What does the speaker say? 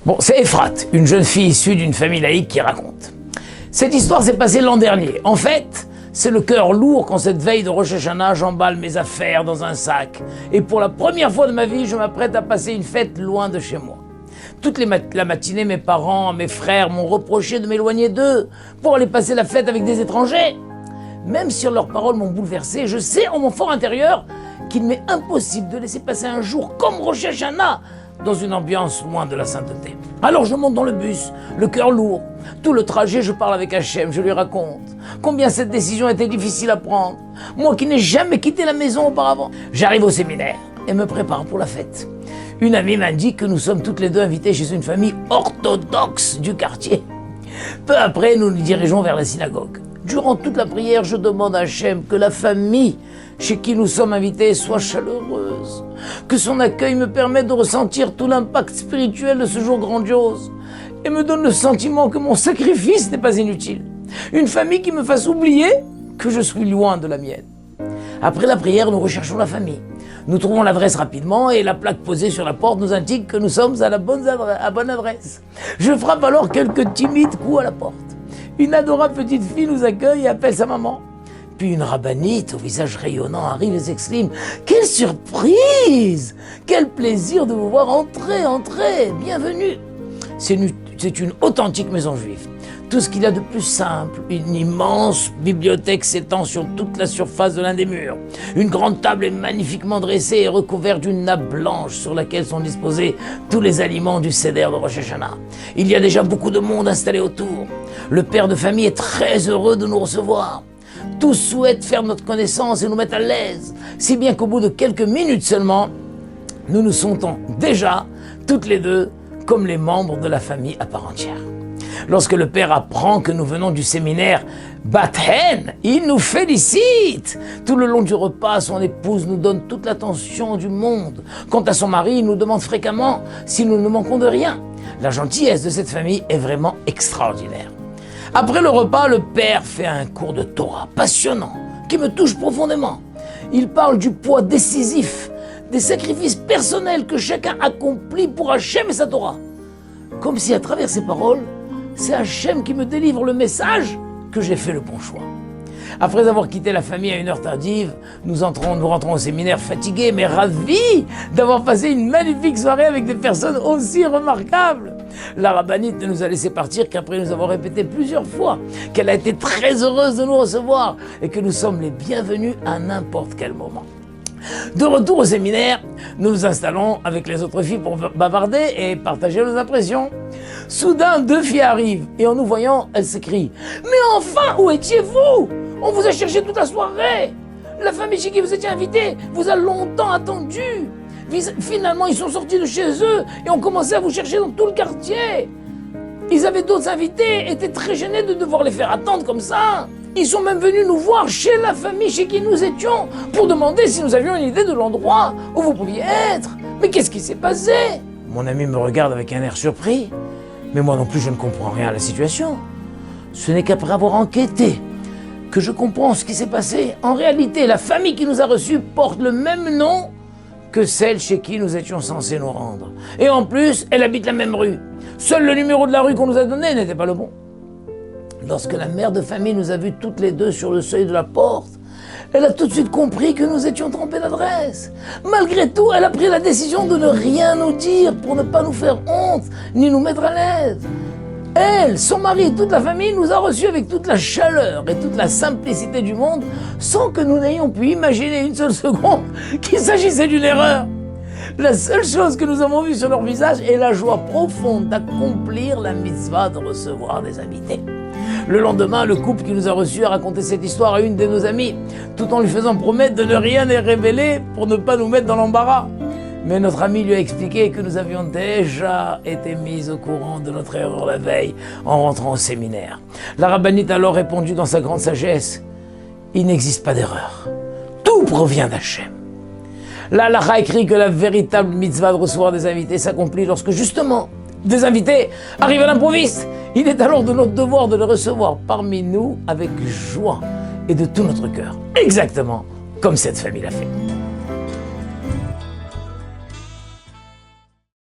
Bon, c'est Ephrate, une jeune fille issue d'une famille laïque qui raconte. Cette histoire s'est passée l'an dernier. En fait, c'est le cœur lourd quand cette veille de Rosh Hashanah, j'emballe mes affaires dans un sac. Et pour la première fois de ma vie, je m'apprête à passer une fête loin de chez moi. Toute la matinée, mes parents, mes frères m'ont reproché de m'éloigner d'eux pour aller passer la fête avec des étrangers. Même si leurs paroles m'ont bouleversé, je sais en mon fort intérieur qu'il m'est impossible de laisser passer un jour comme Rosh Hashanah dans une ambiance loin de la sainteté. Alors je monte dans le bus, le cœur lourd. Tout le trajet, je parle avec Hachem, je lui raconte combien cette décision était difficile à prendre. Moi qui n'ai jamais quitté la maison auparavant. J'arrive au séminaire et me prépare pour la fête. Une amie m'indique que nous sommes toutes les deux invitées chez une famille orthodoxe du quartier. Peu après, nous nous dirigeons vers la synagogue. Durant toute la prière, je demande à Hachem que la famille chez qui nous sommes invités soit chaleureuse, que son accueil me permette de ressentir tout l'impact spirituel de ce jour grandiose et me donne le sentiment que mon sacrifice n'est pas inutile. Une famille qui me fasse oublier que je suis loin de la mienne. Après la prière, nous recherchons la famille. Nous trouvons l'adresse rapidement et la plaque posée sur la porte nous indique que nous sommes à la bonne adresse. Je frappe alors quelques timides coups à la porte. Une adorable petite fille nous accueille et appelle sa maman. Puis une rabbinite au visage rayonnant arrive et s'exclame « Quelle surprise! Quel plaisir de vous voir entrez, bienvenue !» C'est une authentique maison juive. Tout ce qu'il y a de plus simple, une immense bibliothèque s'étend sur toute la surface de l'un des murs. Une grande table est magnifiquement dressée et recouverte d'une nappe blanche sur laquelle sont disposés tous les aliments du Seder de Rosh Hashanah. Il y a déjà beaucoup de monde installé autour. Le père de famille est très heureux de nous recevoir. Tous souhaitent faire notre connaissance et nous mettre à l'aise, si bien qu'au bout de quelques minutes seulement, nous nous sentons déjà, toutes les deux, comme les membres de la famille à part entière. Lorsque le père apprend que nous venons du séminaire Bat Hen, il nous félicite. Tout le long du repas, son épouse nous donne toute l'attention du monde. Quant à son mari, il nous demande fréquemment si nous ne manquons de rien. La gentillesse de cette famille est vraiment extraordinaire. Après le repas, le père fait un cours de Torah passionnant qui me touche profondément. Il parle du poids décisif, des sacrifices personnels que chacun accomplit pour Hachem et sa Torah. Comme si à travers ces paroles, c'est Hachem qui me délivre le message que j'ai fait le bon choix. Après avoir quitté la famille à une heure tardive, nous rentrons au séminaire fatigués mais ravis d'avoir passé une magnifique soirée avec des personnes aussi remarquables. La rabbinite ne nous a laissé partir qu'après nous avoir répété plusieurs fois qu'elle a été très heureuse de nous recevoir et que nous sommes les bienvenus à n'importe quel moment. De retour au séminaire, nous nous installons avec les autres filles pour bavarder et partager nos impressions. Soudain, deux filles arrivent et en nous voyant, elles s'écrient « Mais enfin, où étiez-vous? On vous a cherché toute la soirée. La famille chez qui vous étiez invités vous a longtemps attendu. Finalement, ils sont sortis de chez eux et ont commencé à vous chercher dans tout le quartier. Ils avaient d'autres invités, étaient très gênés de devoir les faire attendre comme ça. Ils sont même venus nous voir chez la famille chez qui nous étions pour demander si nous avions une idée de l'endroit où vous pouviez être. Mais qu'est-ce qui s'est passé ?» Mon ami me regarde avec un air surpris. Mais moi non plus, je ne comprends rien à la situation. Ce n'est qu'après avoir enquêté que je comprends ce qui s'est passé. En réalité, la famille qui nous a reçus porte le même nom que celle chez qui nous étions censés nous rendre. Et en plus, elle habite la même rue. Seul le numéro de la rue qu'on nous a donné n'était pas le bon. Lorsque la mère de famille nous a vus toutes les deux sur le seuil de la porte, elle a tout de suite compris que nous étions trompés d'adresse. Malgré tout, elle a pris la décision de ne rien nous dire pour ne pas nous faire honte, ni nous mettre à l'aise. Elle, son mari et toute la famille nous a reçus avec toute la chaleur et toute la simplicité du monde, sans que nous n'ayons pu imaginer une seule seconde qu'il s'agissait d'une erreur. La seule chose que nous avons vue sur leur visage est la joie profonde d'accomplir la mitzvah de recevoir des invités. Le lendemain, le couple qui nous a reçus a raconté cette histoire à une de nos amies, tout en lui faisant promettre de ne rien les révéler pour ne pas nous mettre dans l'embarras. Mais notre amie lui a expliqué que nous avions déjà été mis au courant de notre erreur la veille en rentrant au séminaire. La rabbinite a alors répondu dans sa grande sagesse « Il n'existe pas d'erreur. Tout provient d'Hachem. » La halakha écrit que la véritable mitzvah de recevoir des invités s'accomplit lorsque justement des invités arrivent à l'improviste. Il est alors de notre devoir de les recevoir parmi nous avec joie et de tout notre cœur, exactement comme cette famille l'a fait.